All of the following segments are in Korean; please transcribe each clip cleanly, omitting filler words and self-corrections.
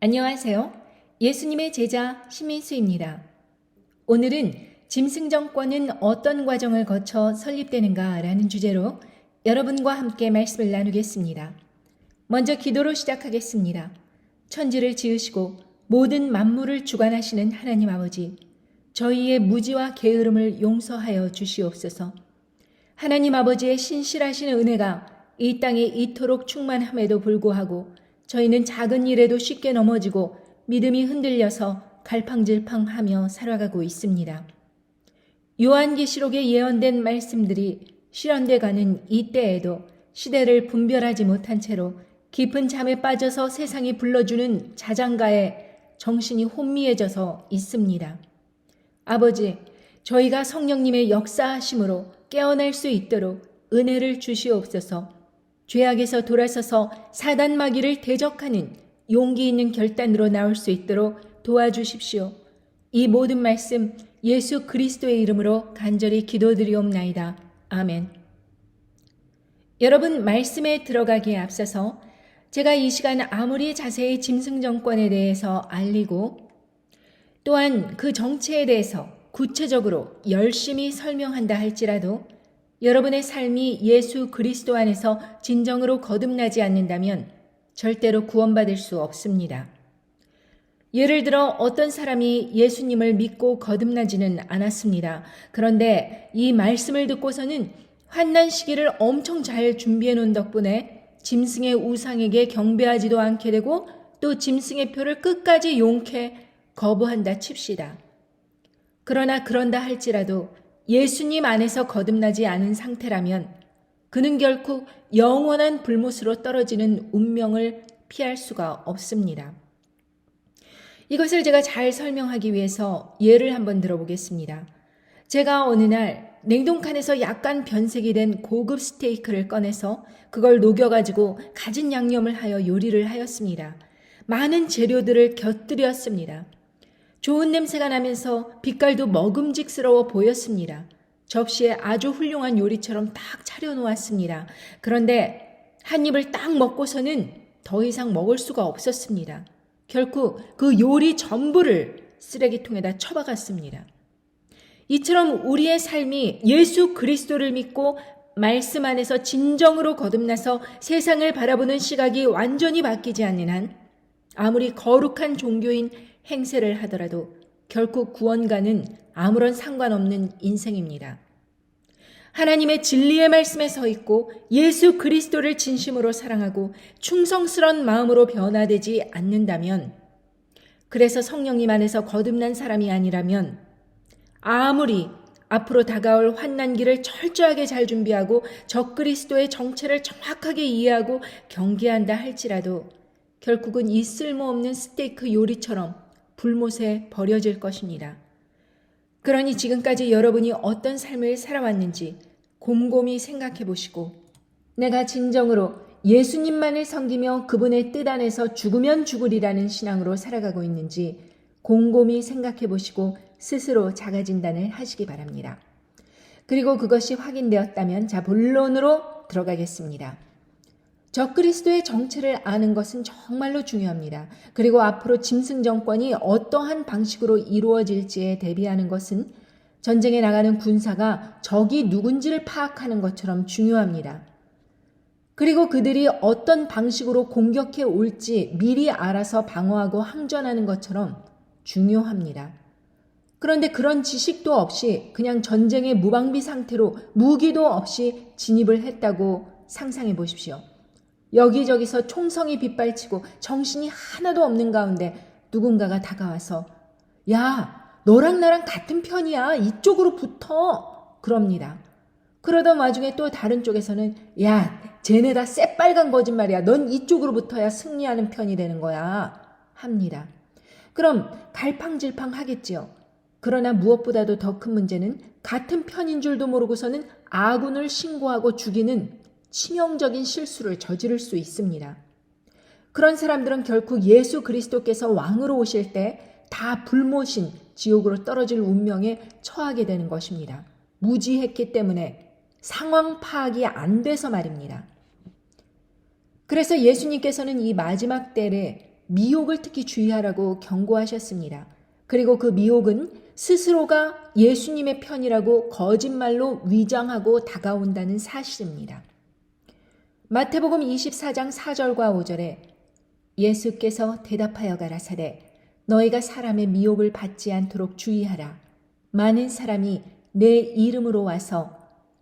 안녕하세요. 예수님의 제자 신민수입니다. 오늘은 짐승정권은 어떤 과정을 거쳐 설립되는가 라는 주제로 여러분과 함께 말씀을 나누겠습니다. 먼저 기도로 시작하겠습니다. 천지를 지으시고 모든 만물을 주관하시는 하나님 아버지, 저희의 무지와 게으름을 용서하여 주시옵소서. 하나님 아버지의 신실하신 은혜가 이 땅에 이토록 충만함에도 불구하고 저희는 작은 일에도 쉽게 넘어지고 믿음이 흔들려서 갈팡질팡하며 살아가고 있습니다. 요한계시록에 예언된 말씀들이 실현돼 가는 이 때에도 시대를 분별하지 못한 채로 깊은 잠에 빠져서 세상이 불러주는 자장가에 정신이 혼미해져서 있습니다. 아버지, 저희가 성령님의 역사하심으로 깨어날 수 있도록 은혜를 주시옵소서. 죄악에서 돌아서서 사단 마귀를 대적하는 용기 있는 결단으로 나올 수 있도록 도와주십시오. 이 모든 말씀 예수 그리스도의 이름으로 간절히 기도드리옵나이다. 아멘. 여러분, 말씀에 들어가기에 앞서서 제가 이 시간 아무리 자세히 짐승정권에 대해서 알리고 또한 그 정체에 대해서 구체적으로 열심히 설명한다 할지라도 여러분의 삶이 예수 그리스도 안에서 진정으로 거듭나지 않는다면 절대로 구원받을 수 없습니다. 예를 들어 어떤 사람이 예수님을 믿고 거듭나지는 않았습니다. 그런데 이 말씀을 듣고서는 환난 시기를 엄청 잘 준비해 놓은 덕분에 짐승의 우상에게 경배하지도 않게 되고 또 짐승의 표를 끝까지 용케 거부한다 칩시다. 그러나 그런다 할지라도 예수님 안에서 거듭나지 않은 상태라면 그는 결코 영원한 불못으로 떨어지는 운명을 피할 수가 없습니다. 이것을 제가 잘 설명하기 위해서 예를 한번 들어보겠습니다. 제가 어느 날 냉동칸에서 약간 변색이 된 고급 스테이크를 꺼내서 그걸 녹여가지고 가진 양념을 하여 요리를 하였습니다. 많은 재료들을 곁들였습니다. 좋은 냄새가 나면서 빛깔도 먹음직스러워 보였습니다. 접시에 아주 훌륭한 요리처럼 딱 차려놓았습니다. 그런데 한 입을 딱 먹고서는 더 이상 먹을 수가 없었습니다. 결국 그 요리 전부를 쓰레기통에다 처박았습니다. 이처럼 우리의 삶이 예수 그리스도를 믿고 말씀 안에서 진정으로 거듭나서 세상을 바라보는 시각이 완전히 바뀌지 않는 한 아무리 거룩한 종교인 행세를 하더라도 결국 구원과는 아무런 상관없는 인생입니다. 하나님의 진리의 말씀에 서 있고 예수 그리스도를 진심으로 사랑하고 충성스러운 마음으로 변화되지 않는다면, 그래서 성령님 안에서 거듭난 사람이 아니라면 아무리 앞으로 다가올 환난기를 철저하게 잘 준비하고 적그리스도의 정체를 정확하게 이해하고 경계한다 할지라도 결국은 이 쓸모없는 스테이크 요리처럼 불못에 버려질 것입니다. 그러니 지금까지 여러분이 어떤 삶을 살아왔는지 곰곰이 생각해 보시고 내가 진정으로 예수님만을 섬기며 그분의 뜻 안에서 죽으면 죽으리라는 신앙으로 살아가고 있는지 곰곰이 생각해 보시고 스스로 자가진단을 하시기 바랍니다. 그리고 그것이 확인되었다면 본론으로 들어가겠습니다. 적그리스도의 정체를 아는 것은 정말로 중요합니다. 그리고 앞으로 짐승 정권이 어떠한 방식으로 이루어질지에 대비하는 것은 전쟁에 나가는 군사가 적이 누군지를 파악하는 것처럼 중요합니다. 그리고 그들이 어떤 방식으로 공격해 올지 미리 알아서 방어하고 항전하는 것처럼 중요합니다. 그런데 그런 지식도 없이 그냥 전쟁의 무방비 상태로 무기도 없이 진입을 했다고 상상해 보십시오. 여기저기서 총성이 빗발치고 정신이 하나도 없는 가운데 누군가가 다가와서 야, 너랑 나랑 같은 편이야. 이쪽으로 붙어. 그럽니다. 그러던 와중에 또 다른 쪽에서는 야, 쟤네 다 새빨간 거짓말이야. 넌 이쪽으로 붙어야 승리하는 편이 되는 거야. 합니다. 그럼 갈팡질팡 하겠지요. 그러나 무엇보다도 더 큰 문제는 같은 편인 줄도 모르고서는 아군을 신고하고 죽이는 치명적인 실수를 저지를 수 있습니다. 그런 사람들은 결국 예수 그리스도께서 왕으로 오실 때 다 불모신 지옥으로 떨어질 운명에 처하게 되는 것입니다. 무지했기 때문에 상황 파악이 안 돼서 말입니다. 그래서 예수님께서는 이 마지막 때에 미혹을 특히 주의하라고 경고하셨습니다. 그리고 그 미혹은 스스로가 예수님의 편이라고 거짓말로 위장하고 다가온다는 사실입니다. 마태복음 24장 4절과 5절에 예수께서 대답하여 가라사대 너희가 사람의 미혹을 받지 않도록 주의하라. 많은 사람이 내 이름으로 와서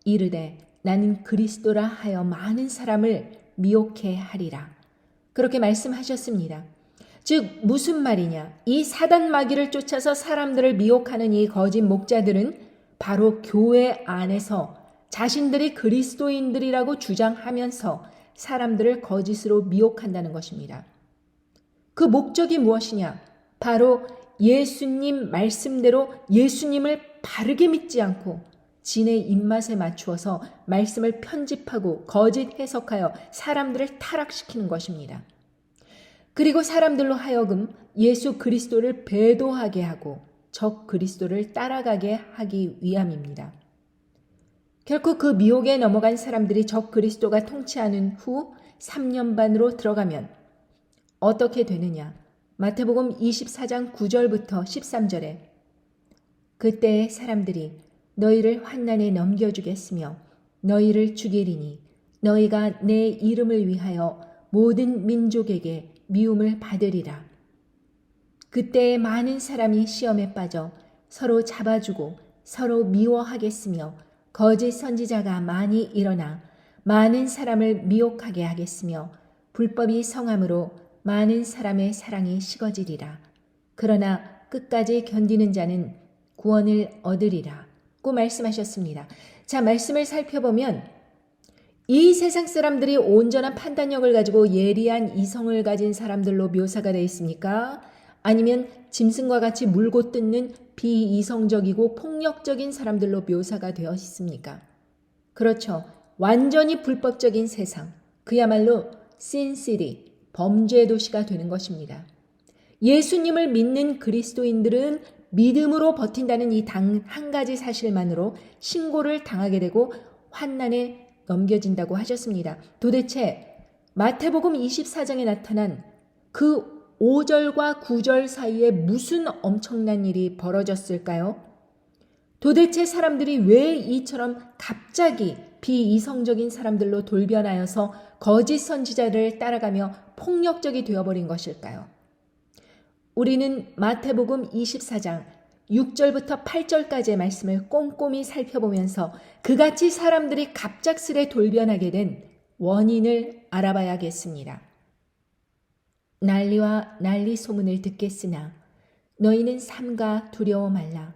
이르되 나는 그리스도라 하여 많은 사람을 미혹해 하리라. 그렇게 말씀하셨습니다. 즉 무슨 말이냐? 이 사단 마귀를 쫓아서 사람들을 미혹하는 이 거짓 목자들은 바로 교회 안에서 자신들이 그리스도인들이라고 주장하면서 사람들을 거짓으로 미혹한다는 것입니다. 그 목적이 무엇이냐? 바로 예수님 말씀대로 예수님을 바르게 믿지 않고 진의 입맛에 맞추어서 말씀을 편집하고 거짓 해석하여 사람들을 타락시키는 것입니다. 그리고 사람들로 하여금 예수 그리스도를 배도하게 하고 적 그리스도를 따라가게 하기 위함입니다. 결코 그 미혹에 넘어간 사람들이 적 그리스도가 통치하는 후 3년 반으로 들어가면 어떻게 되느냐? 마태복음 24장 9절부터 13절에 그때 사람들이 너희를 환난에 넘겨주겠으며 너희를 죽이리니 너희가 내 이름을 위하여 모든 민족에게 미움을 받으리라. 그때 많은 사람이 시험에 빠져 서로 잡아주고 서로 미워하겠으며 거짓 선지자가 많이 일어나 많은 사람을 미혹하게 하겠으며 불법이 성함으로 많은 사람의 사랑이 식어지리라. 그러나 끝까지 견디는 자는 구원을 얻으리라. 고 말씀하셨습니다. 자, 말씀을 살펴보면 이 세상 사람들이 온전한 판단력을 가지고 예리한 이성을 가진 사람들로 묘사가 되어 있습니까? 아니면 짐승과 같이 물고 뜯는 비이성적이고 폭력적인 사람들로 묘사가 되어 있습니까? 그렇죠. 완전히 불법적인 세상, 그야말로 신시티, 범죄 도시가 되는 것입니다. 예수님을 믿는 그리스도인들은 믿음으로 버틴다는 이 단 한 가지 사실만으로 신고를 당하게 되고 환난에 넘겨진다고 하셨습니다. 도대체 마태복음 24장에 나타난 그 5절과 9절 사이에 무슨 엄청난 일이 벌어졌을까요? 도대체 사람들이 왜 이처럼 갑자기 비이성적인 사람들로 돌변하여서 거짓 선지자를 따라가며 폭력적이 되어버린 것일까요? 우리는 마태복음 24장 6절부터 8절까지의 말씀을 꼼꼼히 살펴보면서 그같이 사람들이 갑작스레 돌변하게 된 원인을 알아봐야겠습니다. 난리와 난리 소문을 듣겠으나 너희는 삼가 두려워 말라.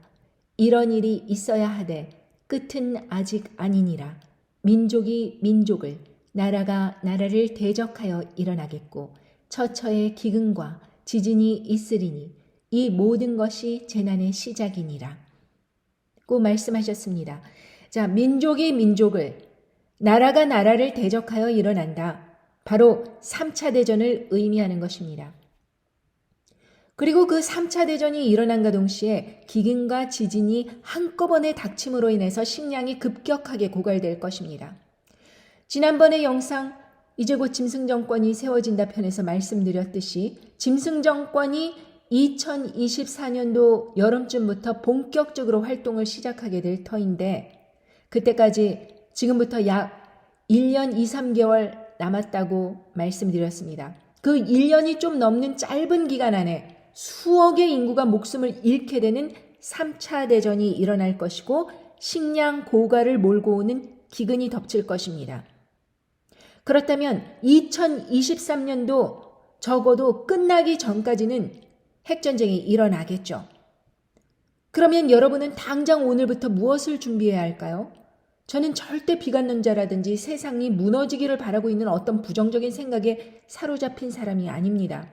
이런 일이 있어야 하되 끝은 아직 아니니라. 민족이 민족을 나라가 나라를 대적하여 일어나겠고 처처의 기근과 지진이 있으리니 이 모든 것이 재난의 시작이니라. 고 말씀하셨습니다. 자, 민족이 민족을, 나라가 나라를 대적하여 일어난다. 바로 3차 대전을 의미하는 것입니다. 그리고 그 3차 대전이 일어난과 동시에 기근과 지진이 한꺼번에 닥침으로 인해서 식량이 급격하게 고갈될 것입니다. 지난번의 영상 이제 곧 짐승정권이 세워진다 편에서 말씀드렸듯이 짐승정권이 2024년도 여름쯤부터 본격적으로 활동을 시작하게 될 터인데 그때까지 지금부터 약 1년 2, 3개월 남았다고 말씀드렸습니다. 그 1년이 좀 넘는 짧은 기간 안에 수억의 인구가 목숨을 잃게 되는 3차 대전이 일어날 것이고 식량 고갈을 몰고 오는 기근이 덮칠 것입니다. 그렇다면 2023년도 적어도 끝나기 전까지는 핵전쟁이 일어나겠죠. 그러면 여러분은 당장 오늘부터 무엇을 준비해야 할까요? 저는 절대 비관론자라든지 세상이 무너지기를 바라고 있는 어떤 부정적인 생각에 사로잡힌 사람이 아닙니다.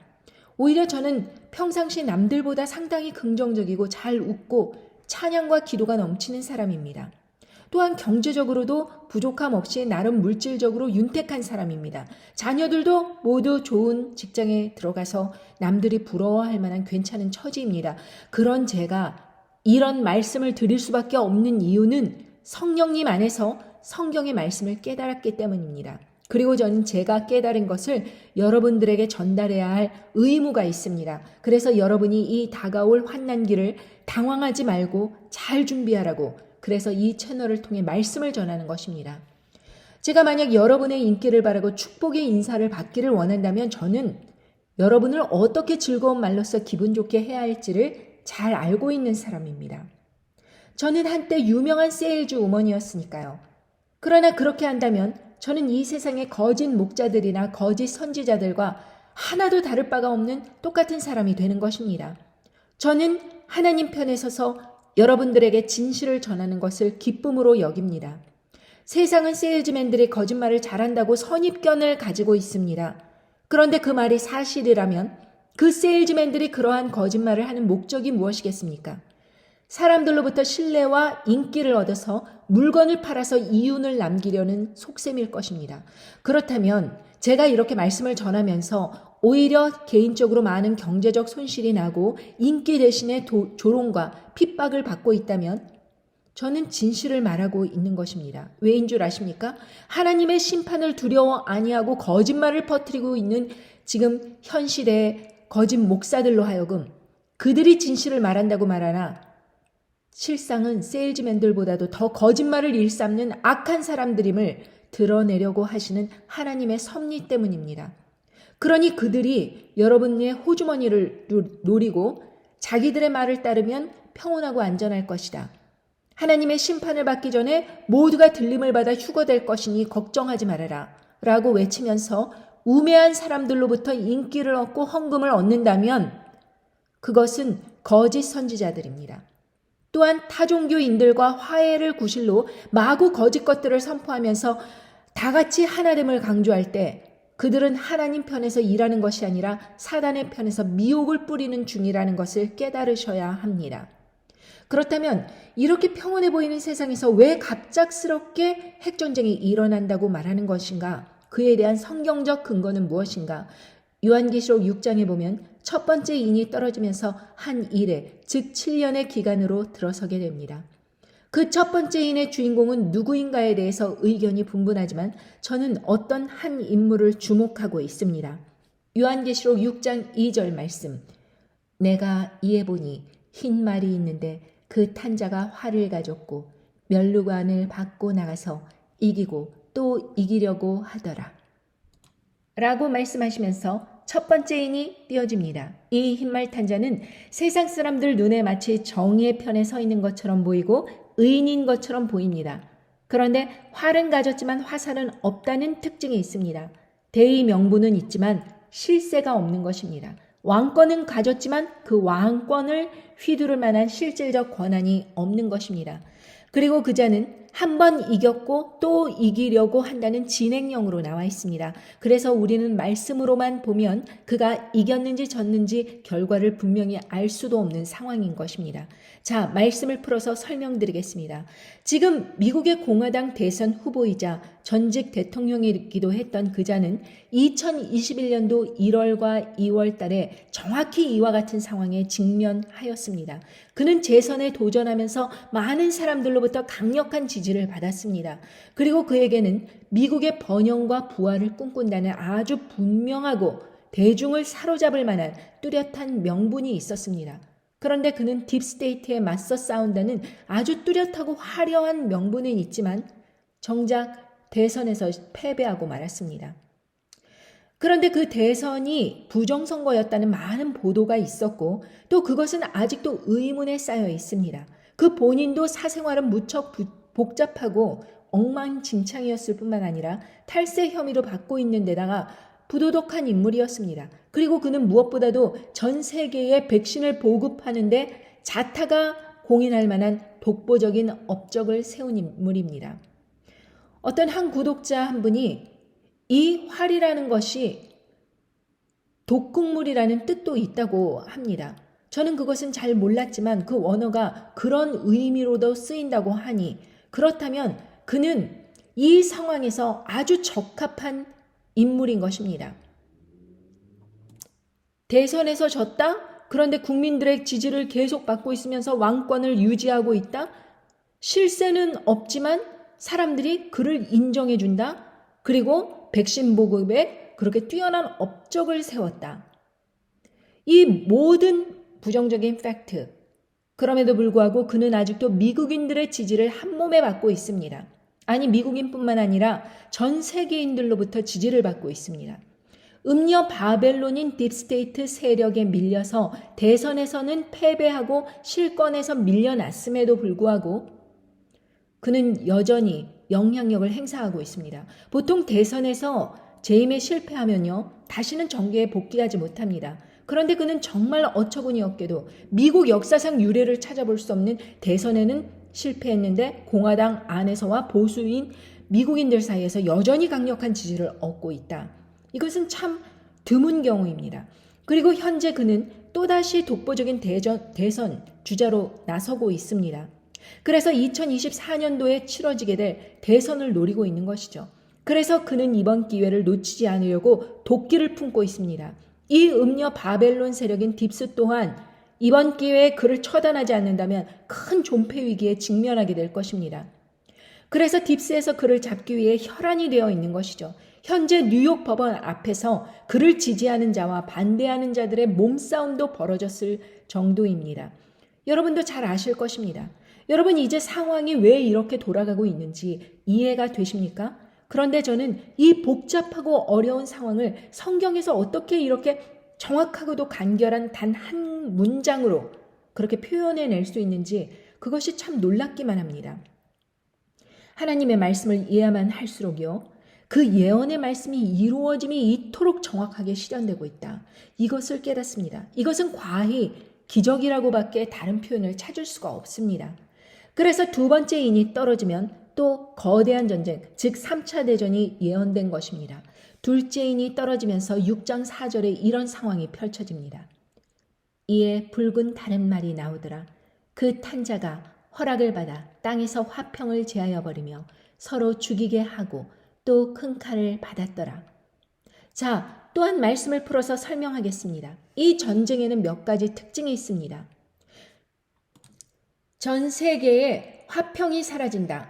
오히려 저는 평상시 남들보다 상당히 긍정적이고 잘 웃고 찬양과 기도가 넘치는 사람입니다. 또한 경제적으로도 부족함 없이 나름 물질적으로 윤택한 사람입니다. 자녀들도 모두 좋은 직장에 들어가서 남들이 부러워할 만한 괜찮은 처지입니다. 그런 제가 이런 말씀을 드릴 수밖에 없는 이유는 성령님 안에서 성경의 말씀을 깨달았기 때문입니다. 그리고 저는 제가 깨달은 것을 여러분들에게 전달해야 할 의무가 있습니다. 그래서 여러분이 이 다가올 환난기를 당황하지 말고 잘 준비하라고, 그래서 이 채널을 통해 말씀을 전하는 것입니다. 제가 만약 여러분의 인기를 바라고 축복의 인사를 받기를 원한다면 저는 여러분을 어떻게 즐거운 말로써 기분 좋게 해야 할지를 잘 알고 있는 사람입니다. 저는 한때 유명한 세일즈 우먼이었으니까요. 그러나 그렇게 한다면 저는 이 세상의 거짓 목자들이나 거짓 선지자들과 하나도 다를 바가 없는 똑같은 사람이 되는 것입니다. 저는 하나님 편에 서서 여러분들에게 진실을 전하는 것을 기쁨으로 여깁니다. 세상은 세일즈맨들이 거짓말을 잘한다고 선입견을 가지고 있습니다. 그런데 그 말이 사실이라면 그 세일즈맨들이 그러한 거짓말을 하는 목적이 무엇이겠습니까? 사람들로부터 신뢰와 인기를 얻어서 물건을 팔아서 이윤을 남기려는 속셈일 것입니다. 그렇다면 제가 이렇게 말씀을 전하면서 오히려 개인적으로 많은 경제적 손실이 나고 인기 대신에 조롱과 핍박을 받고 있다면 저는 진실을 말하고 있는 것입니다. 왜인 줄 아십니까? 하나님의 심판을 두려워 아니하고 거짓말을 퍼뜨리고 있는 지금 현 시대의 거짓 목사들로 하여금 그들이 진실을 말한다고 말하나 실상은 세일즈맨들보다도 더 거짓말을 일삼는 악한 사람들임을 드러내려고 하시는 하나님의 섭리 때문입니다. 그러니 그들이 여러분의 호주머니를 노리고 자기들의 말을 따르면 평온하고 안전할 것이다. 하나님의 심판을 받기 전에 모두가 들림을 받아 휴거될 것이니 걱정하지 말아라 라고 외치면서 우매한 사람들로부터 인기를 얻고 헌금을 얻는다면 그것은 거짓 선지자들입니다. 또한 타종교인들과 화해를 구실로 마구 거짓 것들을 선포하면서 다 같이 하나됨을 강조할 때 그들은 하나님 편에서 일하는 것이 아니라 사단의 편에서 미혹을 뿌리는 중이라는 것을 깨달으셔야 합니다. 그렇다면 이렇게 평온해 보이는 세상에서 왜 갑작스럽게 핵전쟁이 일어난다고 말하는 것인가? 그에 대한 성경적 근거는 무엇인가? 요한계시록 6장에 보면 첫 번째 인이 떨어지면서 한 일에, 즉 7년의 기간으로 들어서게 됩니다. 그 첫 번째 인의 주인공은 누구인가에 대해서 의견이 분분하지만 저는 어떤 한 인물을 주목하고 있습니다. 요한계시록 6장 2절 말씀. 내가 이에 보니 흰 말이 있는데 그 탄자가 활을 가졌고 면류관을 받고 나가서 이기고 또 이기려고 하더라. 라고 말씀하시면서 첫 번째 인이 띄어집니다. 이 흰말 탄자는 세상 사람들 눈에 마치 정의의 편에 서 있는 것처럼 보이고 의인인 것처럼 보입니다. 그런데 활은 가졌지만 화살은 없다는 특징이 있습니다. 대의 명분은 있지만 실세가 없는 것입니다. 왕권은 가졌지만 그 왕권을 휘두를 만한 실질적 권한이 없는 것입니다. 그리고 그 자는 한 번 이겼고 또 이기려고 한다는 진행형으로 나와 있습니다. 그래서 우리는 말씀으로만 보면 그가 이겼는지 졌는지 결과를 분명히 알 수도 없는 상황인 것입니다. 자, 말씀을 풀어서 설명드리겠습니다. 지금 미국의 공화당 대선 후보이자 전직 대통령이기도 했던 그 자는 2021년도 1월과 2월 달에 정확히 이와 같은 상황에 직면하였습니다. 그는 재선에 도전하면서 많은 사람들로부터 강력한 지지를 받았습니다. 그리고 그에게는 미국의 번영과 부활을 꿈꾼다는 아주 분명하고 대중을 사로잡을 만한 뚜렷한 명분이 있었습니다. 그런데 그는 딥스테이트에 맞서 싸운다는 아주 뚜렷하고 화려한 명분은 있지만 정작 대선에서 패배하고 말았습니다. 그런데 그 대선이 부정선거였다는 많은 보도가 있었고 또 그것은 아직도 의문에 쌓여 있습니다. 그 본인도 사생활은 무척 복잡하고 엉망진창이었을 뿐만 아니라 탈세 혐의로 받고 있는 데다가 부도덕한 인물이었습니다. 그리고 그는 무엇보다도 전 세계에 백신을 보급하는데 자타가 공인할 만한 독보적인 업적을 세운 인물입니다. 어떤 한 구독자 한 분이 이 활이라는 것이 독극물이라는 뜻도 있다고 합니다. 저는 그것은 잘 몰랐지만 그 원어가 그런 의미로도 쓰인다고 하니 그렇다면 그는 이 상황에서 아주 적합한 인물인 것입니다. 대선에서 졌다? 그런데 국민들의 지지를 계속 받고 있으면서 왕권을 유지하고 있다? 실세는 없지만 사람들이 그를 인정해 준다? 그리고 백신 보급에 그렇게 뛰어난 업적을 세웠다. 이 모든 부정적인 팩트, 그럼에도 불구하고 그는 아직도 미국인들의 지지를 한몸에 받고 있습니다. 아니, 미국인뿐만 아니라 전 세계인들로부터 지지를 받고 있습니다. 음녀 바벨론인 딥스테이트 세력에 밀려서 대선에서는 패배하고 실권에서 밀려났음에도 불구하고 그는 여전히 영향력을 행사하고 있습니다. 보통 대선에서 재임에 실패하면요, 다시는 정계에 복귀하지 못합니다. 그런데 그는 정말 어처구니 없게도 미국 역사상 유례를 찾아볼 수 없는 대선에는 실패했는데 공화당 안에서와 보수인 미국인들 사이에서 여전히 강력한 지지를 얻고 있다. 이것은 참 드문 경우입니다. 그리고 현재 그는 또다시 독보적인 대선 주자로 나서고 있습니다. 그래서 2024년도에 치러지게 될 대선을 노리고 있는 것이죠. 그래서 그는 이번 기회를 놓치지 않으려고 도끼를 품고 있습니다. 이 음녀 바벨론 세력인 딥스 또한 이번 기회에 그를 처단하지 않는다면 큰 존폐 위기에 직면하게 될 것입니다. 그래서 딥스에서 그를 잡기 위해 혈안이 되어 있는 것이죠. 현재 뉴욕 법원 앞에서 그를 지지하는 자와 반대하는 자들의 몸싸움도 벌어졌을 정도입니다. 여러분도 잘 아실 것입니다. 여러분, 이제 상황이 왜 이렇게 돌아가고 있는지 이해가 되십니까? 그런데 저는 이 복잡하고 어려운 상황을 성경에서 어떻게 이렇게 정확하고도 간결한 단 한 문장으로 그렇게 표현해낼 수 있는지 그것이 참 놀랍기만 합니다. 하나님의 말씀을 이해만 할수록요, 그 예언의 말씀이 이루어짐이 이토록 정확하게 실현되고 있다. 이것을 깨닫습니다. 이것은 과히 기적이라고밖에 다른 표현을 찾을 수가 없습니다. 그래서 두 번째 인이 떨어지면 또 거대한 전쟁, 즉 3차 대전이 예언된 것입니다. 둘째 인이 떨어지면서 6장 4절에 이런 상황이 펼쳐집니다. 이에 붉은 다른 말이 나오더라. 그 탄자가 허락을 받아 땅에서 화평을 제하여 버리며 서로 죽이게 하고 또 큰 칼을 받았더라. 자, 또한 말씀을 풀어서 설명하겠습니다. 이 전쟁에는 몇 가지 특징이 있습니다. 전 세계에 화평이 사라진다.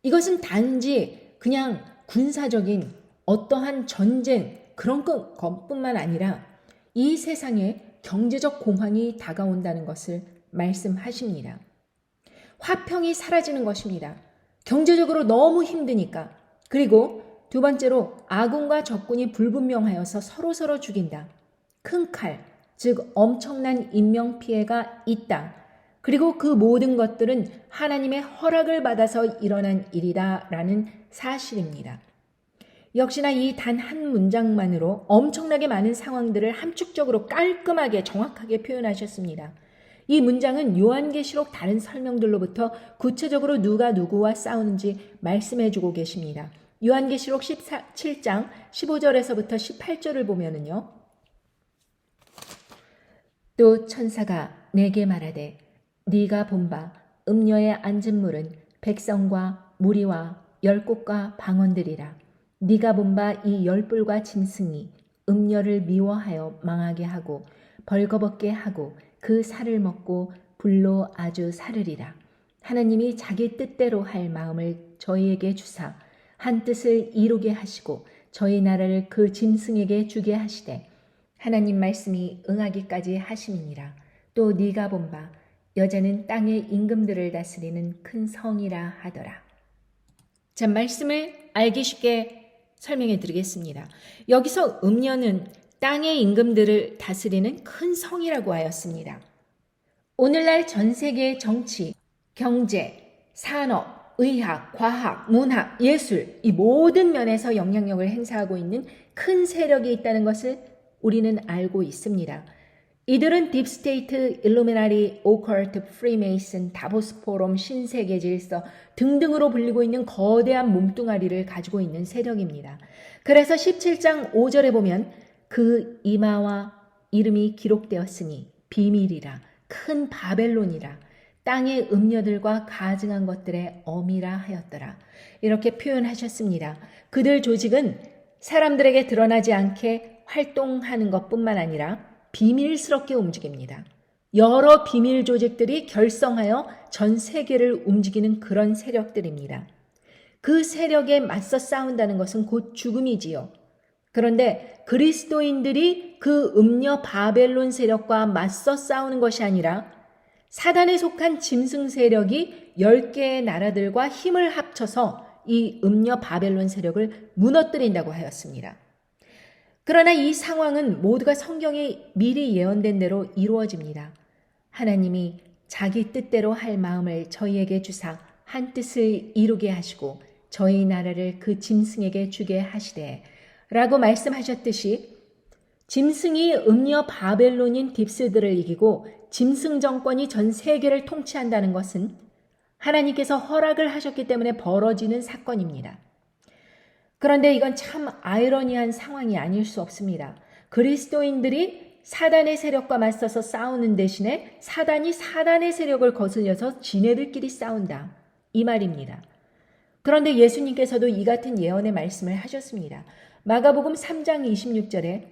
이것은 단지 그냥 군사적인 어떠한 전쟁 그런 것뿐만 아니라 이 세상에 경제적 공황이 다가온다는 것을 말씀하십니다. 화평이 사라지는 것입니다. 경제적으로 너무 힘드니까. 그리고 두 번째로 아군과 적군이 불분명하여서 서로 죽인다. 큰 칼, 즉 엄청난 인명피해가 있다. 그리고 그 모든 것들은 하나님의 허락을 받아서 일어난 일이다라는 사실입니다. 역시나 이 단 한 문장만으로 엄청나게 많은 상황들을 함축적으로 깔끔하게 정확하게 표현하셨습니다. 이 문장은 요한계시록 다른 설명들로부터 구체적으로 누가 누구와 싸우는지 말씀해주고 계십니다. 요한계시록 17장 15절에서부터 18절을 보면은요. 또 천사가 내게 말하되 네가 본 바 음녀에 앉은 물은 백성과 무리와 열국과 방언들이라. 네가 본 바 이 열불과 짐승이 음녀를 미워하여 망하게 하고 벌거벗게 하고 그 살을 먹고 불로 아주 사르리라. 하나님이 자기 뜻대로 할 마음을 저희에게 주사 한 뜻을 이루게 하시고 저희 나라를 그 짐승에게 주게 하시되 하나님 말씀이 응하기까지 하심이니라. 또 네가 본 바 여자는 땅의 임금들을 다스리는 큰 성이라 하더라. 자, 말씀을 알기 쉽게 설명해 드리겠습니다. 여기서 음녀는 땅의 임금들을 다스리는 큰 성이라고 하였습니다. 오늘날 전 세계의 정치, 경제, 산업, 의학, 과학, 문학, 예술 이 모든 면에서 영향력을 행사하고 있는 큰 세력이 있다는 것을 우리는 알고 있습니다. 이들은 딥스테이트, 일루미나리, 오컬트, 프리메이슨, 다보스 포럼, 신세계 질서 등등으로 불리고 있는 거대한 몸뚱아리를 가지고 있는 세력입니다. 그래서 17장 5절에 보면 그 이마와 이름이 기록되었으니 비밀이라 큰 바벨론이라 땅의 음녀들과 가증한 것들의 어미라 하였더라. 이렇게 표현하셨습니다. 그들 조직은 사람들에게 드러나지 않게 활동하는 것뿐만 아니라 비밀스럽게 움직입니다. 여러 비밀 조직들이 결성하여 전 세계를 움직이는 그런 세력들입니다. 그 세력에 맞서 싸운다는 것은 곧 죽음이지요. 그런데 그리스도인들이 그 음녀 바벨론 세력과 맞서 싸우는 것이 아니라 사단에 속한 짐승 세력이 10개의 나라들과 힘을 합쳐서 이 음녀 바벨론 세력을 무너뜨린다고 하였습니다. 그러나 이 상황은 모두가 성경에 미리 예언된 대로 이루어집니다. 하나님이 자기 뜻대로 할 마음을 저희에게 주사 한 뜻을 이루게 하시고 저희 나라를 그 짐승에게 주게 하시되 라고 말씀하셨듯이 짐승이 음녀 바벨론인 딥스들을 이기고 짐승 정권이 전 세계를 통치한다는 것은 하나님께서 허락을 하셨기 때문에 벌어지는 사건입니다. 그런데 이건 참 아이러니한 상황이 아닐 수 없습니다. 그리스도인들이 사단의 세력과 맞서서 싸우는 대신에 사단이 사단의 세력을 거슬려서 지네들끼리 싸운다. 이 말입니다. 그런데 예수님께서도 이 같은 예언의 말씀을 하셨습니다. 마가복음 3장 26절에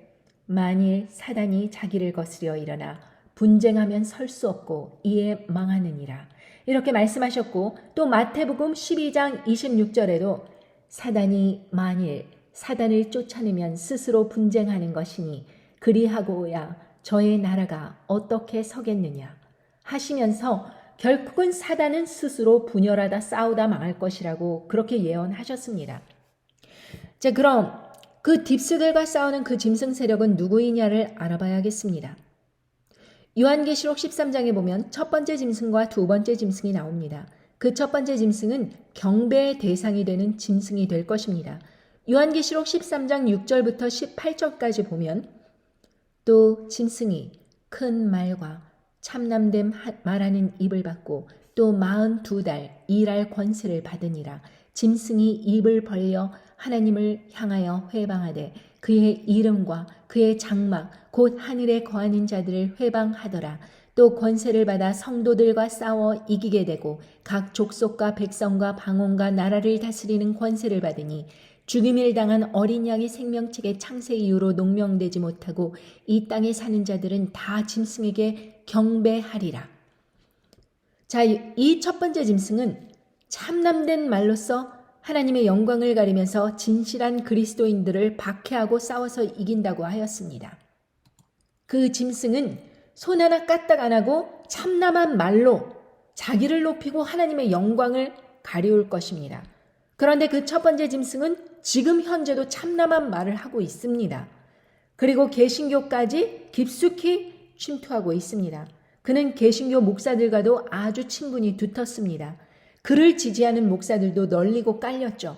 만일 사단이 자기를 거스려 일어나 분쟁하면 설 수 없고 이에 망하느니라. 이렇게 말씀하셨고 또 마태복음 12장 26절에도 사단이 만일 사단을 쫓아내면 스스로 분쟁하는 것이니 그리하고야 저의 나라가 어떻게 서겠느냐 하시면서 결국은 사단은 스스로 분열하다 싸우다 망할 것이라고 그렇게 예언하셨습니다. 자, 그럼 그 딥스들과 싸우는 그 짐승 세력은 누구이냐를 알아봐야겠습니다. 요한계시록 13장에 보면 첫 번째 짐승과 두 번째 짐승이 나옵니다. 그 첫 번째 짐승은 경배의 대상이 되는 짐승이 될 것입니다. 요한계시록 13장 6절부터 18절까지 보면 또 짐승이 큰 말과 참남됨 말하는 입을 받고 또 42달 일할 권세를 받으니라. 짐승이 입을 벌려 하나님을 향하여 회방하되 그의 이름과 그의 장막 곧 하늘에 거하는 자들을 회방하더라. 또 권세를 받아 성도들과 싸워 이기게 되고 각 족속과 백성과 방언과 나라를 다스리는 권세를 받으니 죽임을 당한 어린 양의 생명책의 창세 이후로 농명되지 못하고 이 땅에 사는 자들은 다 짐승에게 경배하리라. 자, 이 첫 번째 짐승은 참남된 말로써 하나님의 영광을 가리면서 진실한 그리스도인들을 박해하고 싸워서 이긴다고 하였습니다. 그 짐승은 손 하나 까딱 안 하고 참남한 말로 자기를 높이고 하나님의 영광을 가리울 것입니다. 그런데 그 첫 번째 짐승은 지금 현재도 참남한 말을 하고 있습니다. 그리고 개신교까지 깊숙이 침투하고 있습니다. 그는 개신교 목사들과도 아주 친분이 두텁습니다. 그를 지지하는 목사들도 널리고 깔렸죠.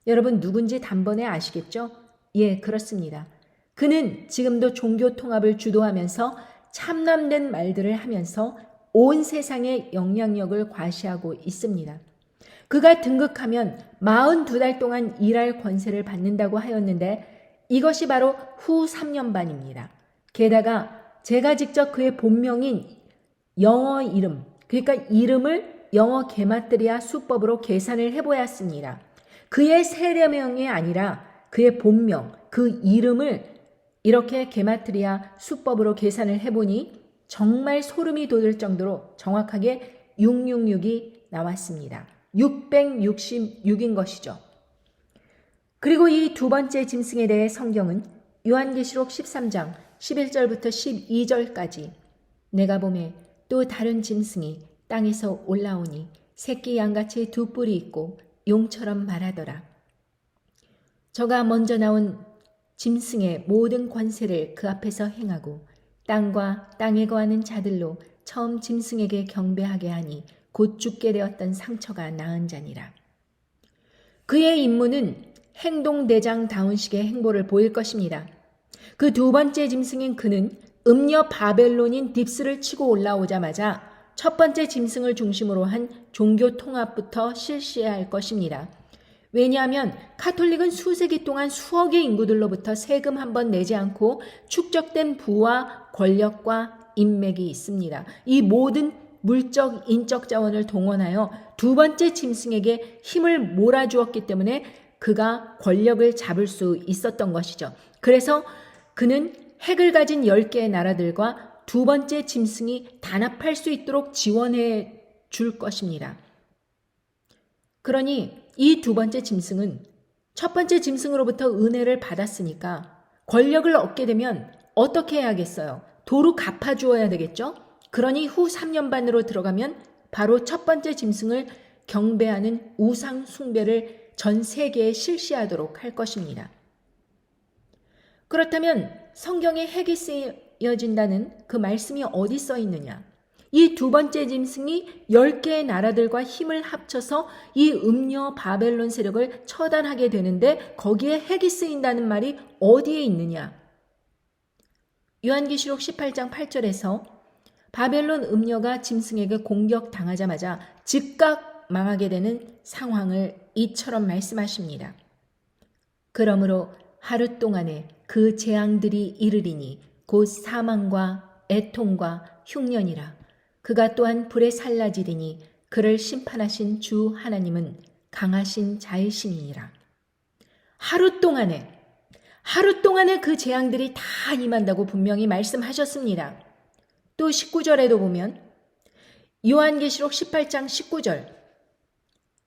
여러분 누군지 단번에 아시겠죠? 예, 그렇습니다. 그는 지금도 종교 통합을 주도하면서 참남된 말들을 하면서 온 세상의 영향력을 과시하고 있습니다. 그가 등극하면 42달 동안 일할 권세를 받는다고 하였는데 이것이 바로 후 3년 반입니다. 게다가 제가 직접 그의 본명인 영어 이름, 그러니까 이름을 영어 게마트리아 수법으로 계산을 해보았습니다. 그의 세례명이 아니라 그의 본명, 그 이름을 이렇게 게마트리아 수법으로 계산을 해보니 정말 소름이 돋을 정도로 정확하게 666이 나왔습니다. 666인 것이죠. 그리고 이 두 번째 짐승에 대해 성경은 요한계시록 13장 11절부터 12절까지 내가 보매 또 다른 짐승이 땅에서 올라오니 새끼 양같이 두 뿔이 있고 용처럼 말하더라. 저가 먼저 나온 짐승의 모든 권세를 그 앞에서 행하고 땅과 땅에 거하는 자들로 처음 짐승에게 경배하게 하니 곧 죽게 되었던 상처가 나은 자니라. 그의 임무는 행동대장다운식의 행보를 보일 것입니다. 그 두 번째 짐승인 그는 음녀 바벨론인 딥스를 치고 올라오자마자 첫 번째 짐승을 중심으로 한 종교 통합부터 실시해야 할 것입니다. 왜냐하면 카톨릭은 수세기 동안 수억의 인구들로부터 세금 한 번 내지 않고 축적된 부와 권력과 인맥이 있습니다. 이 모든 물적, 인적 자원을 동원하여 두 번째 짐승에게 힘을 몰아주었기 때문에 그가 권력을 잡을 수 있었던 것이죠. 그래서 그는 핵을 가진 10개의 나라들과 두 번째 짐승이 단합할 수 있도록 지원해 줄 것입니다. 그러니 이 두 번째 짐승은 첫 번째 짐승으로부터 은혜를 받았으니까 권력을 얻게 되면 어떻게 해야겠어요? 도로 갚아주어야 되겠죠? 그러니 후 3년 반으로 들어가면 바로 첫 번째 짐승을 경배하는 우상 숭배를 전 세계에 실시하도록 할 것입니다. 그렇다면 성경에 핵이 쓰여진다는 그 말씀이 어디 써 있느냐? 이 두 번째 짐승이 10개의 나라들과 힘을 합쳐서 이 음녀 바벨론 세력을 처단하게 되는데 거기에 핵이 쓰인다는 말이 어디에 있느냐? 요한계시록 18장 8절에서 바벨론 음녀가 짐승에게 공격당하자마자 즉각 망하게 되는 상황을 이처럼 말씀하십니다. 그러므로 하루 동안에 그 재앙들이 이르리니 곧 사망과 애통과 흉년이라. 그가 또한 불에 살라지리니 그를 심판하신 주 하나님은 강하신 자이시니라. 하루 동안에 그 재앙들이 다 임한다고 분명히 말씀하셨습니다. 또 19절에도 보면 요한계시록 18장 19절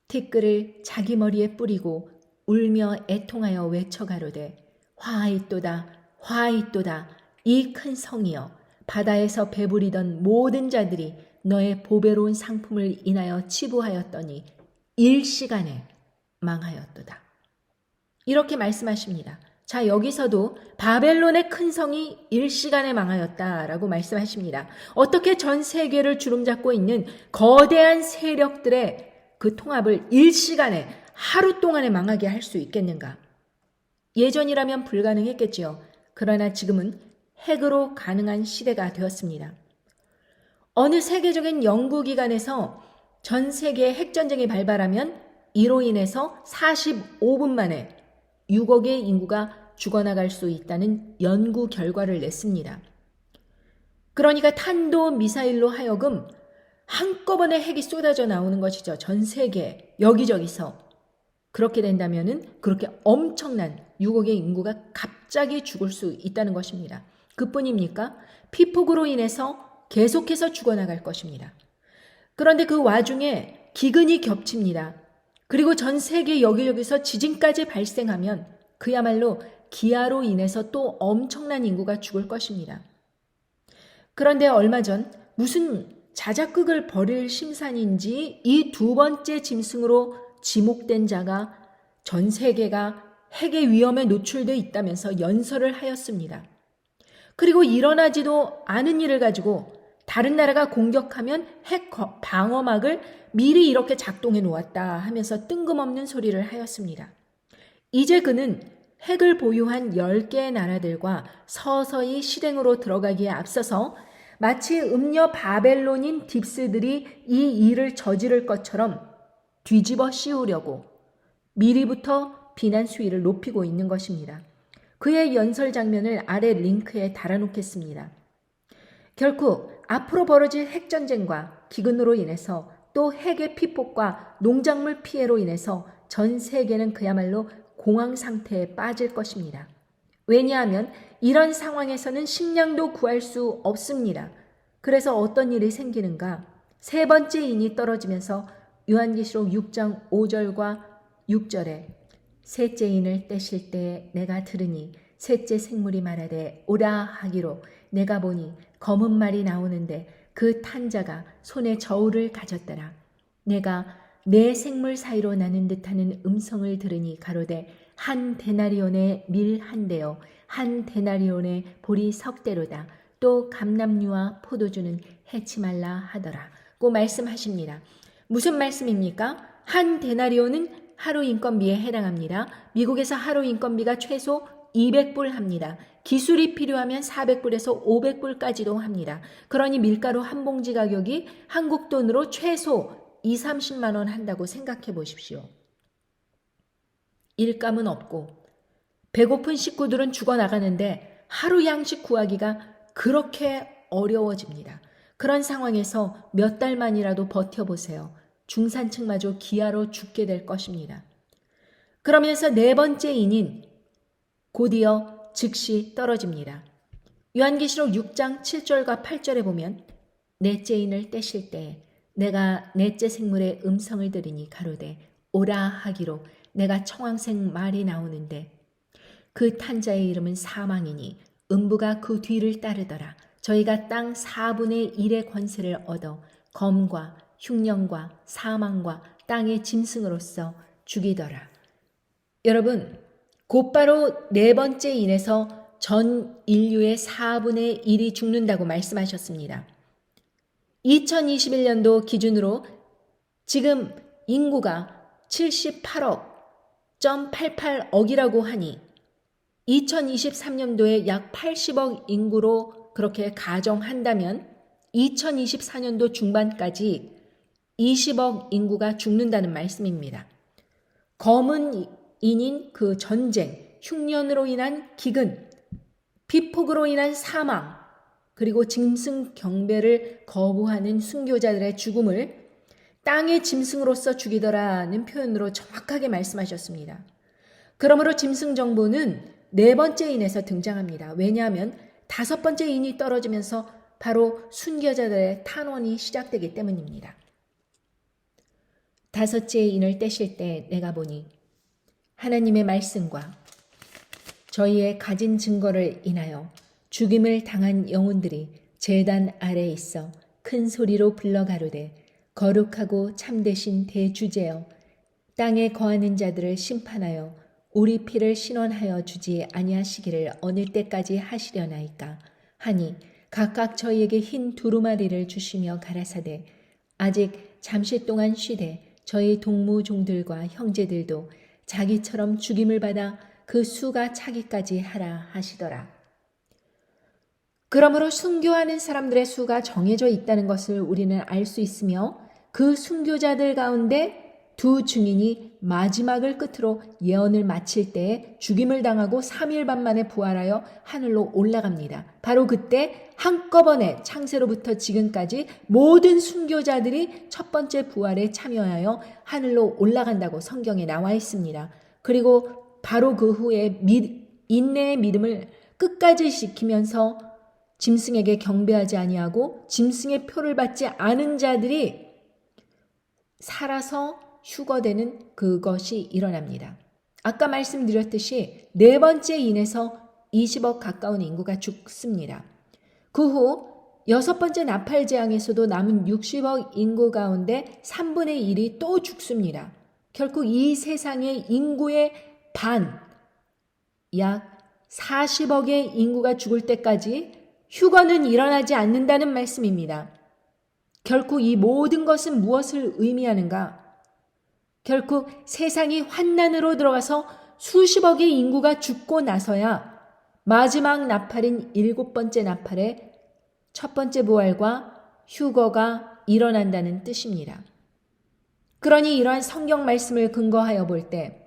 티끌을 자기 머리에 뿌리고 울며 애통하여 외쳐가로되 화이또다 화이또다 이 큰 성이여 바다에서 배부리던 모든 자들이 너의 보배로운 상품을 인하여 치부하였더니 일시간에 망하였도다. 이렇게 말씀하십니다. 자, 여기서도 바벨론의 큰 성이 일시간에 망하였다라고 말씀하십니다. 어떻게 전 세계를 주름잡고 있는 거대한 세력들의 그 통합을 일시간에 하루 동안에 망하게 할 수 있겠는가? 예전이라면 불가능했겠지요. 그러나 지금은 핵으로 가능한 시대가 되었습니다. 어느 세계적인 연구기관에서 전 세계에 핵전쟁이 발발하면 이로 인해서 45분 만에 6억의 인구가 죽어나갈 수 있다는 연구 결과를 냈습니다. 그러니까 탄도 미사일로 하여금 한꺼번에 핵이 쏟아져 나오는 것이죠. 전 세계 여기저기서. 그렇게 된다면은 그렇게 엄청난 6억의 인구가 갑자기 죽을 수 있다는 것입니다. 그뿐입니까? 피폭으로 인해서 계속해서 죽어나갈 것입니다. 그런데 그 와중에 기근이 겹칩니다. 그리고 전 세계 여기저기서 지진까지 발생하면 그야말로 기아로 인해서 또 엄청난 인구가 죽을 것입니다. 그런데 얼마 전 무슨 자작극을 벌일 심산인지 이 두 번째 짐승으로 지목된 자가 전 세계가 핵의 위험에 노출되어 있다면서 연설을 하였습니다. 그리고 일어나지도 않은 일을 가지고 다른 나라가 공격하면 핵 방어막을 미리 이렇게 작동해 놓았다 하면서 뜬금없는 소리를 하였습니다. 이제 그는 핵을 보유한 10개의 나라들과 서서히 실행으로 들어가기에 앞서서 마치 음녀 바벨론인 딥스들이 이 일을 저지를 것처럼 뒤집어 씌우려고 미리부터 비난 수위를 높이고 있는 것입니다. 그의 연설 장면을 아래 링크에 달아놓겠습니다. 결국 앞으로 벌어질 핵전쟁과 기근으로 인해서 또 핵의 피폭과 농작물 피해로 인해서 전 세계는 그야말로 공황 상태에 빠질 것입니다. 왜냐하면 이런 상황에서는 식량도 구할 수 없습니다. 그래서 어떤 일이 생기는가? 세 번째 인이 떨어지면서 요한계시록 6장 5절과 6절에 셋째 인을 떼실 때에 내가 들으니 셋째 생물이 말하되 오라 하기로 내가 보니 검은 말이 나오는데 그 탄 자가 손에 저울을 가졌더라. 내가 네 생물 사이로 나는 듯하는 음성을 들으니 가로되 한 데나리온의 밀 한 대요 한 데나리온의 보리 석 대로다. 또 감람류와 포도주는 해치 말라 하더라고 말씀하십니다. 무슨 말씀입니까? 한 데나리온은 하루 인건비에 해당합니다. 미국에서 하루 인건비가 최소 200불 합니다. 기술이 필요하면 400불에서 500불까지도 합니다. 그러니 밀가루 한 봉지 가격이 한국 돈으로 최소 2, 30만 원 한다고 생각해 보십시오. 일감은 없고 배고픈 식구들은 죽어나가는데 하루 양식 구하기가 그렇게 어려워집니다. 그런 상황에서 몇 달만이라도 버텨보세요. 중산층마저 기아로 죽게 될 것입니다. 그러면서 네 번째 인인 곧이어 즉시 떨어집니다. 요한계시록 6장 7절과 8절에 보면 넷째 인을 떼실 때 내가 넷째 생물의 음성을 들으니 가로되 오라 하기로 내가 청황색 말이 나오는데 그 탄자의 이름은 사망이니 음부가 그 뒤를 따르더라. 저희가 땅 4분의 1의 권세를 얻어 검과 흉년과 사망과 땅의 짐승으로서 죽이더라. 여러분, 곧바로 네 번째 인에서 전 인류의 4분의 1이 죽는다고 말씀하셨습니다. 2021년도 기준으로 지금 인구가 78억 88억이라고 하니 2023년도에 약 80억 인구로 그렇게 가정한다면 2024년도 중반까지 20억 인구가 죽는다는 말씀입니다. 검은 인인 그 전쟁, 흉년으로 인한 기근, 비폭으로 인한 사망, 그리고 짐승 경배를 거부하는 순교자들의 죽음을 땅의 짐승으로서 죽이더라는 표현으로 정확하게 말씀하셨습니다. 그러므로 짐승 정보는 네 번째 인에서 등장합니다. 왜냐하면 다섯 번째 인이 떨어지면서 바로 순교자들의 탄원이 시작되기 때문입니다. 다섯째 인을 떼실 때 내가 보니 하나님의 말씀과 저희의 가진 증거를 인하여 죽임을 당한 영혼들이 제단 아래에 있어 큰 소리로 불러 가로되 거룩하고 참되신 대주제여 땅에 거하는 자들을 심판하여 우리 피를 신원하여 주지 아니하시기를 어느 때까지 하시려나이까 하니 각각 저희에게 흰 두루마리를 주시며 가라사대 아직 잠시 동안 쉬되 저희 동무종들과 형제들도 자기처럼 죽임을 받아 그 수가 차기까지 하라 하시더라. 그러므로 순교하는 사람들의 수가 정해져 있다는 것을 우리는 알 수 있으며 그 순교자들 가운데 두 증인이 마지막을 끝으로 예언을 마칠 때에 죽임을 당하고 3일 반 만에 부활하여 하늘로 올라갑니다. 바로 그때 한꺼번에 창세로부터 지금까지 모든 순교자들이 첫 번째 부활에 참여하여 하늘로 올라간다고 성경에 나와 있습니다. 그리고 바로 그 후에 인내의 믿음을 끝까지 지키면서 짐승에게 경배하지 아니하고 짐승의 표를 받지 않은 자들이 살아서 휴거되는 그것이 일어납니다. 아까 말씀드렸듯이 네 번째 인에서 20억 가까운 인구가 죽습니다. 그 후 여섯 번째 나팔 재앙에서도 남은 60억 인구 가운데 3분의 1이 또 죽습니다. 결국 이 세상의 인구의 반, 약 40억의 인구가 죽을 때까지 휴거는 일어나지 않는다는 말씀입니다. 결국 이 모든 것은 무엇을 의미하는가? 결국 세상이 환난으로 들어가서 수십억의 인구가 죽고 나서야 마지막 나팔인 일곱 번째 나팔의 첫 번째 부활과 휴거가 일어난다는 뜻입니다. 그러니 이러한 성경 말씀을 근거하여 볼 때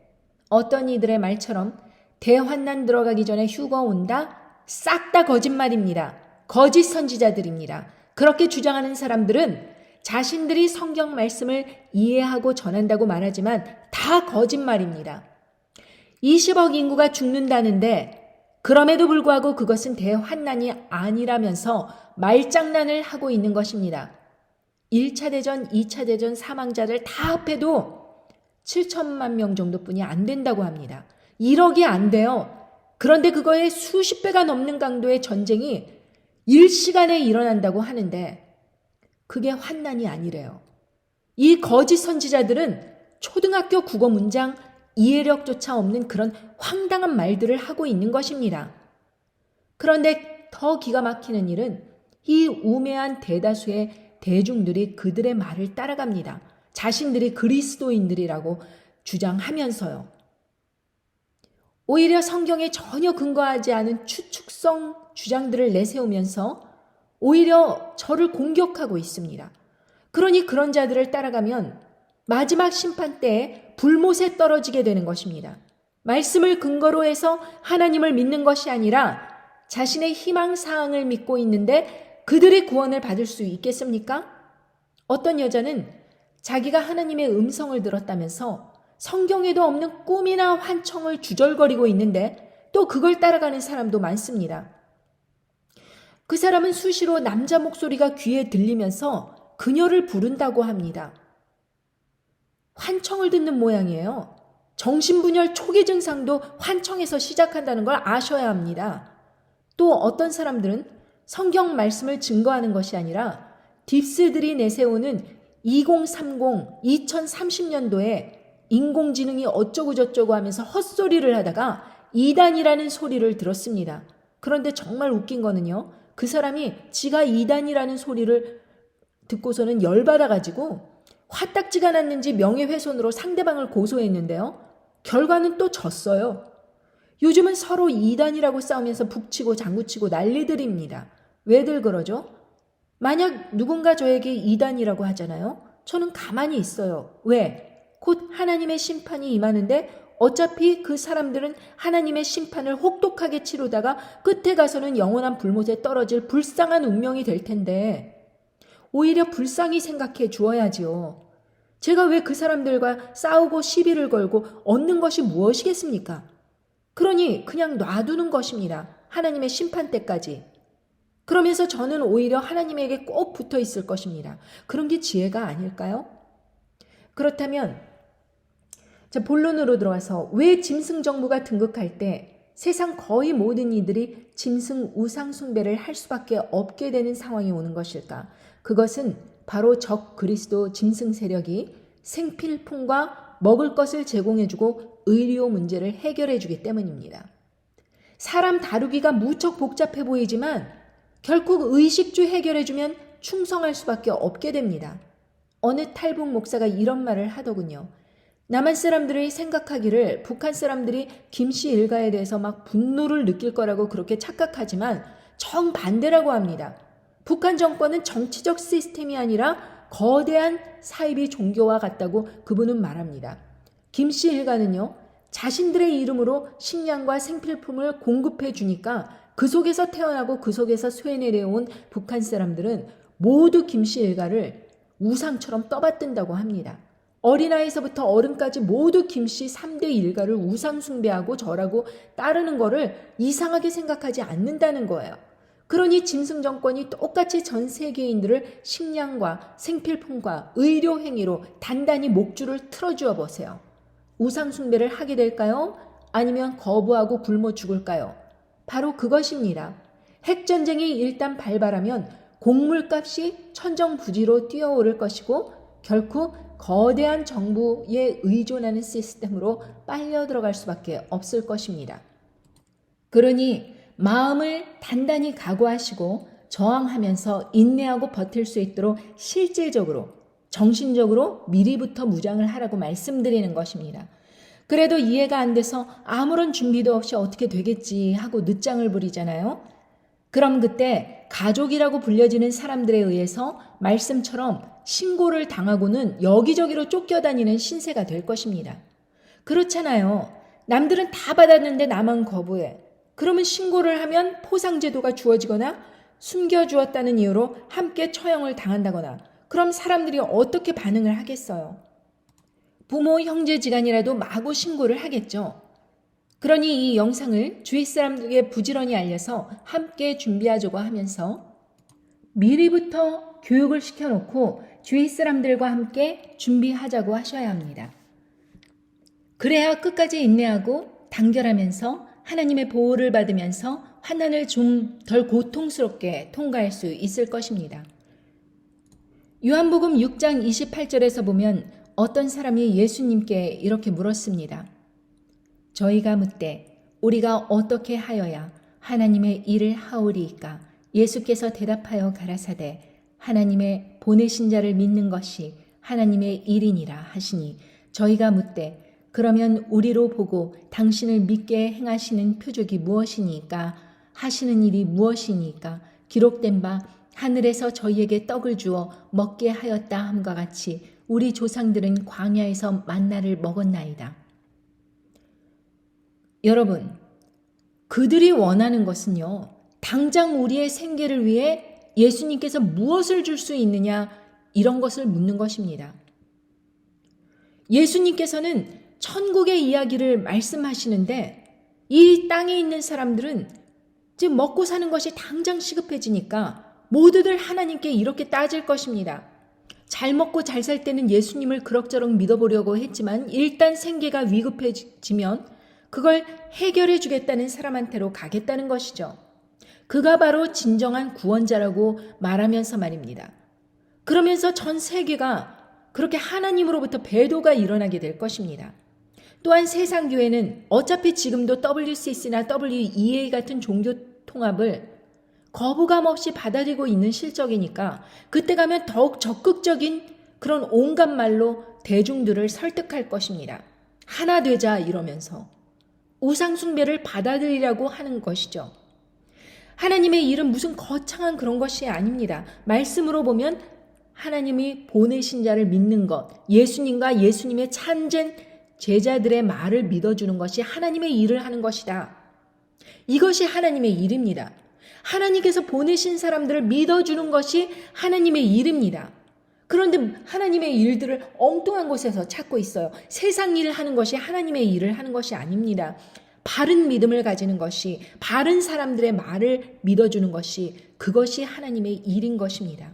어떤 이들의 말처럼 대환난 들어가기 전에 휴거 온다? 싹 다 거짓말입니다. 거짓 선지자들입니다. 그렇게 주장하는 사람들은 자신들이 성경 말씀을 이해하고 전한다고 말하지만 다 거짓말입니다. 20억 인구가 죽는다는데 그럼에도 불구하고 그것은 대환난이 아니라면서 말장난을 하고 있는 것입니다. 1차 대전, 2차 대전 사망자들 다 합해도 7천만 명 정도뿐이 안 된다고 합니다. 1억이 안 돼요. 그런데 그거에 수십 배가 넘는 강도의 전쟁이 일시간에 일어난다고 하는데 그게 환난이 아니래요. 이 거짓 선지자들은 초등학교 국어 문장 이해력조차 없는 그런 황당한 말들을 하고 있는 것입니다. 그런데 더 기가 막히는 일은 이 우매한 대다수의 대중들이 그들의 말을 따라갑니다. 자신들이 그리스도인들이라고 주장하면서요. 오히려 성경에 전혀 근거하지 않은 추측성 주장들을 내세우면서 오히려 저를 공격하고 있습니다. 그러니 그런 자들을 따라가면 마지막 심판 때에 불못에 떨어지게 되는 것입니다. 말씀을 근거로 해서 하나님을 믿는 것이 아니라 자신의 희망사항을 믿고 있는데 그들의 구원을 받을 수 있겠습니까? 어떤 여자는 자기가 하나님의 음성을 들었다면서 성경에도 없는 꿈이나 환청을 주절거리고 있는데 또 그걸 따라가는 사람도 많습니다. 그 사람은 수시로 남자 목소리가 귀에 들리면서 그녀를 부른다고 합니다. 환청을 듣는 모양이에요. 정신분열 초기 증상도 환청에서 시작한다는 걸 아셔야 합니다. 또 어떤 사람들은 성경 말씀을 증거하는 것이 아니라 딥스들이 내세우는 2030, 2030년도에 인공지능이 어쩌고 저쩌고 하면서 헛소리를 하다가 이단이라는 소리를 들었습니다. 그런데 정말 웃긴 거는요. 그 사람이 지가 이단이라는 소리를 듣고서는 열받아가지고 화딱지가 났는지 명예훼손으로 상대방을 고소했는데요. 결과는 또 졌어요. 요즘은 서로 이단이라고 싸우면서 북치고 장구치고 난리들입니다. 왜들 그러죠? 만약 누군가 저에게 이단이라고 하잖아요. 저는 가만히 있어요. 왜? 곧 하나님의 심판이 임하는데 어차피 그 사람들은 하나님의 심판을 혹독하게 치르다가 끝에 가서는 영원한 불못에 떨어질 불쌍한 운명이 될 텐데 오히려 불쌍히 생각해 주어야지요. 제가 왜 그 사람들과 싸우고 시비를 걸고 얻는 것이 무엇이겠습니까? 그러니 그냥 놔두는 것입니다. 하나님의 심판 때까지. 그러면서 저는 오히려 하나님에게 꼭 붙어 있을 것입니다. 그런 게 지혜가 아닐까요? 그렇다면 자, 본론으로 들어와서 왜 짐승 정부가 등극할 때 세상 거의 모든 이들이 짐승 우상 숭배를 할 수밖에 없게 되는 상황이 오는 것일까? 그것은 바로 적 그리스도 짐승 세력이 생필품과 먹을 것을 제공해주고 의료 문제를 해결해주기 때문입니다. 사람 다루기가 무척 복잡해 보이지만 결국 의식주 해결해주면 충성할 수밖에 없게 됩니다. 어느 탈북 목사가 이런 말을 하더군요. 남한 사람들이 생각하기를 북한 사람들이 김씨 일가에 대해서 막 분노를 느낄 거라고 그렇게 착각하지만 정반대라고 합니다. 북한 정권은 정치적 시스템이 아니라 거대한 사이비 종교와 같다고 그분은 말합니다. 김씨 일가는요. 자신들의 이름으로 식량과 생필품을 공급해 주니까 그 속에서 태어나고 그 속에서 쇠내려온 북한 사람들은 모두 김씨 일가를 우상처럼 떠받든다고 합니다. 어린아이서부터 어른까지 모두 김씨 3대 일가를 우상 숭배하고 절하고 따르는 거를 이상하게 생각하지 않는다는 거예요. 그러니 짐승 정권이 똑같이 전 세계인들을 식량과 생필품과 의료 행위로 단단히 목줄을 틀어주어 보세요. 우상 숭배를 하게 될까요? 아니면 거부하고 굶어 죽을까요? 바로 그것입니다. 핵전쟁이 일단 발발하면 곡물값이 천정부지로 뛰어오를 것이고 결코 거대한 정부에 의존하는 시스템으로 빨려 들어갈 수밖에 없을 것입니다. 그러니 마음을 단단히 각오하시고 저항하면서 인내하고 버틸 수 있도록 실질적으로 정신적으로 미리부터 무장을 하라고 말씀드리는 것입니다. 그래도 이해가 안 돼서 아무런 준비도 없이 어떻게 되겠지 하고 늦장을 부리잖아요. 그럼 그때 가족이라고 불려지는 사람들에 의해서 말씀처럼 신고를 당하고는 여기저기로 쫓겨다니는 신세가 될 것입니다. 그렇잖아요. 남들은 다 받았는데 나만 거부해. 그러면 신고를 하면 포상제도가 주어지거나 숨겨주었다는 이유로 함께 처형을 당한다거나 그럼 사람들이 어떻게 반응을 하겠어요? 부모, 형제지간이라도 마구 신고를 하겠죠. 그러니 이 영상을 주위 사람들에게 부지런히 알려서 함께 준비하자고 하면서 미리부터 교육을 시켜놓고 주위 사람들과 함께 준비하자고 하셔야 합니다. 그래야 끝까지 인내하고 단결하면서 하나님의 보호를 받으면서 환난을 좀 덜 고통스럽게 통과할 수 있을 것입니다. 요한복음 6장 28절에서 보면 어떤 사람이 예수님께 이렇게 물었습니다. 저희가 묻되 우리가 어떻게 하여야 하나님의 일을 하오리이까? 예수께서 대답하여 가라사대 하나님의 보내신 자를 믿는 것이 하나님의 일이니라 하시니 저희가 묻되 그러면 우리로 보고 당신을 믿게 행하시는 표적이 무엇이니까? 하시는 일이 무엇이니까? 기록된 바 하늘에서 저희에게 떡을 주어 먹게 하였다 함과 같이 우리 조상들은 광야에서 만나를 먹었나이다. 여러분, 그들이 원하는 것은요. 당장 우리의 생계를 위해 예수님께서 무엇을 줄 수 있느냐 이런 것을 묻는 것입니다. 예수님께서는 천국의 이야기를 말씀하시는데 이 땅에 있는 사람들은 지금 먹고 사는 것이 당장 시급해지니까 모두들 하나님께 이렇게 따질 것입니다. 잘 먹고 잘 살 때는 예수님을 그럭저럭 믿어보려고 했지만 일단 생계가 위급해지면 그걸 해결해 주겠다는 사람한테로 가겠다는 것이죠. 그가 바로 진정한 구원자라고 말하면서 말입니다. 그러면서 전 세계가 그렇게 하나님으로부터 배도가 일어나게 될 것입니다. 또한 세상 교회는 어차피 지금도 WCC나 WEA 같은 종교 통합을 거부감 없이 받아들이고 있는 실적이니까 그때 가면 더욱 적극적인 그런 온갖 말로 대중들을 설득할 것입니다. 하나 되자 이러면서 우상숭배를 받아들이라고 하는 것이죠. 하나님의 일은 무슨 거창한 그런 것이 아닙니다. 말씀으로 보면 하나님이 보내신 자를 믿는 것, 예수님과 예수님의 참된 제자들의 말을 믿어주는 것이 하나님의 일을 하는 것이다. 이것이 하나님의 일입니다. 하나님께서 보내신 사람들을 믿어주는 것이 하나님의 일입니다. 그런데 하나님의 일들을 엉뚱한 곳에서 찾고 있어요. 세상 일을 하는 것이 하나님의 일을 하는 것이 아닙니다. 바른 믿음을 가지는 것이, 바른 사람들의 말을 믿어주는 것이, 그것이 하나님의 일인 것입니다.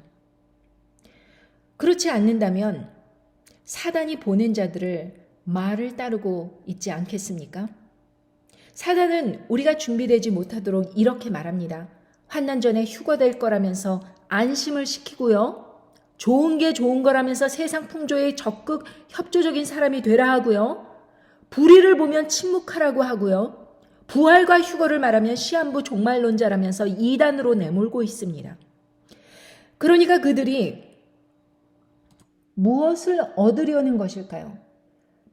그렇지 않는다면 사단이 보낸 자들을 말을 따르고 있지 않겠습니까? 사단은 우리가 준비되지 못하도록 이렇게 말합니다. 환난 전에 휴거될 거라면서 안심을 시키고요. 좋은 게 좋은 거라면서 세상 풍조에 적극 협조적인 사람이 되라 하고요. 불의를 보면 침묵하라고 하고요. 부활과 휴거를 말하면 시한부 종말론자라면서 이단으로 내몰고 있습니다. 그러니까 그들이 무엇을 얻으려는 것일까요?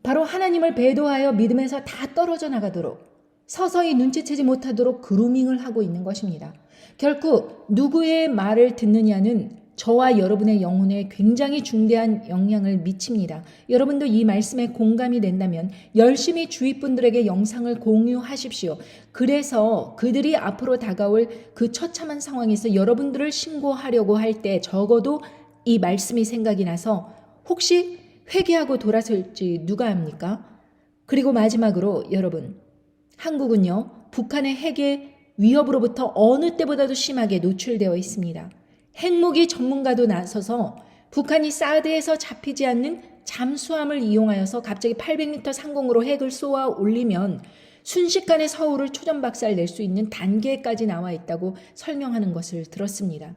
바로 하나님을 배도하여 믿음에서 다 떨어져 나가도록 서서히 눈치채지 못하도록 그루밍을 하고 있는 것입니다. 결국 누구의 말을 듣느냐는 저와 여러분의 영혼에 굉장히 중대한 영향을 미칩니다. 여러분도 이 말씀에 공감이 된다면 열심히 주위 분들에게 영상을 공유하십시오. 그래서 그들이 앞으로 다가올 그 처참한 상황에서 여러분들을 신고하려고 할 때 적어도 이 말씀이 생각이 나서 혹시 회개하고 돌아설지 누가 합니까? 그리고 마지막으로 여러분, 한국은요, 북한의 핵의 위협으로부터 어느 때보다도 심하게 노출되어 있습니다. 핵무기 전문가도 나서서 북한이 사드에서 잡히지 않는 잠수함을 이용하여서 갑자기 800m 상공으로 핵을 쏘아 올리면 순식간에 서울을 초전박살 낼 수 있는 단계까지 나와 있다고 설명하는 것을 들었습니다.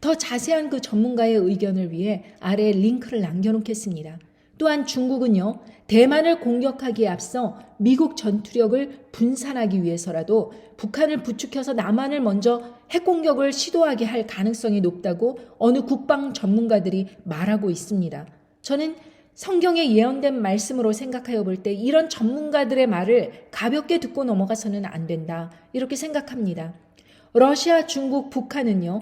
더 자세한 그 전문가의 의견을 위해 아래에 링크를 남겨놓겠습니다. 또한 중국은요, 대만을 공격하기에 앞서 미국 전투력을 분산하기 위해서라도 북한을 부추겨서 남한을 먼저 핵공격을 시도하게 할 가능성이 높다고 어느 국방 전문가들이 말하고 있습니다. 저는 성경에 예언된 말씀으로 생각하여 볼 때 이런 전문가들의 말을 가볍게 듣고 넘어가서는 안 된다, 이렇게 생각합니다. 러시아, 중국, 북한은요,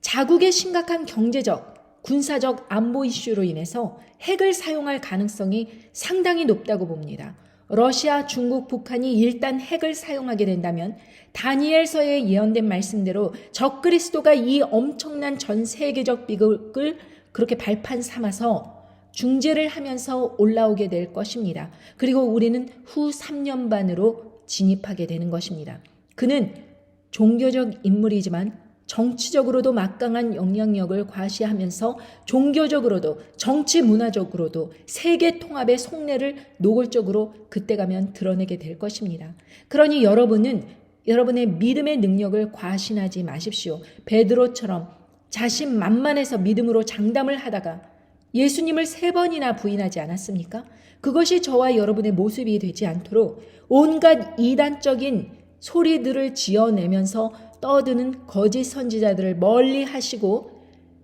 자국의 심각한 경제적, 군사적 안보 이슈로 인해서 핵을 사용할 가능성이 상당히 높다고 봅니다. 러시아, 중국, 북한이 일단 핵을 사용하게 된다면 다니엘서에 예언된 말씀대로 적그리스도가 이 엄청난 전 세계적 비극을 그렇게 발판 삼아서 중재를 하면서 올라오게 될 것입니다. 그리고 우리는 후 3년 반으로 진입하게 되는 것입니다. 그는 종교적 인물이지만 정치적으로도 막강한 영향력을 과시하면서 종교적으로도 정치 문화적으로도 세계 통합의 속내를 노골적으로 그때 가면 드러내게 될 것입니다. 그러니 여러분은 여러분의 믿음의 능력을 과신하지 마십시오. 베드로처럼 자신만만해서 믿음으로 장담을 하다가 예수님을 3번이나 부인하지 않았습니까? 그것이 저와 여러분의 모습이 되지 않도록 온갖 이단적인 소리들을 지어내면서 떠드는 거짓 선지자들을 멀리 하시고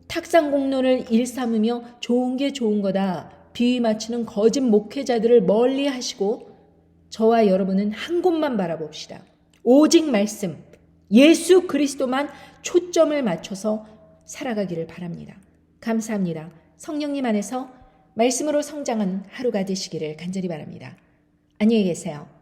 탁상공론을 일삼으며 좋은 게 좋은 거다 비위 맞추는 거짓 목회자들을 멀리 하시고 저와 여러분은 한 곳만 바라봅시다. 오직 말씀, 예수 그리스도만 초점을 맞춰서 살아가기를 바랍니다. 감사합니다. 성령님 안에서 말씀으로 성장한 하루가 되시기를 간절히 바랍니다. 안녕히 계세요.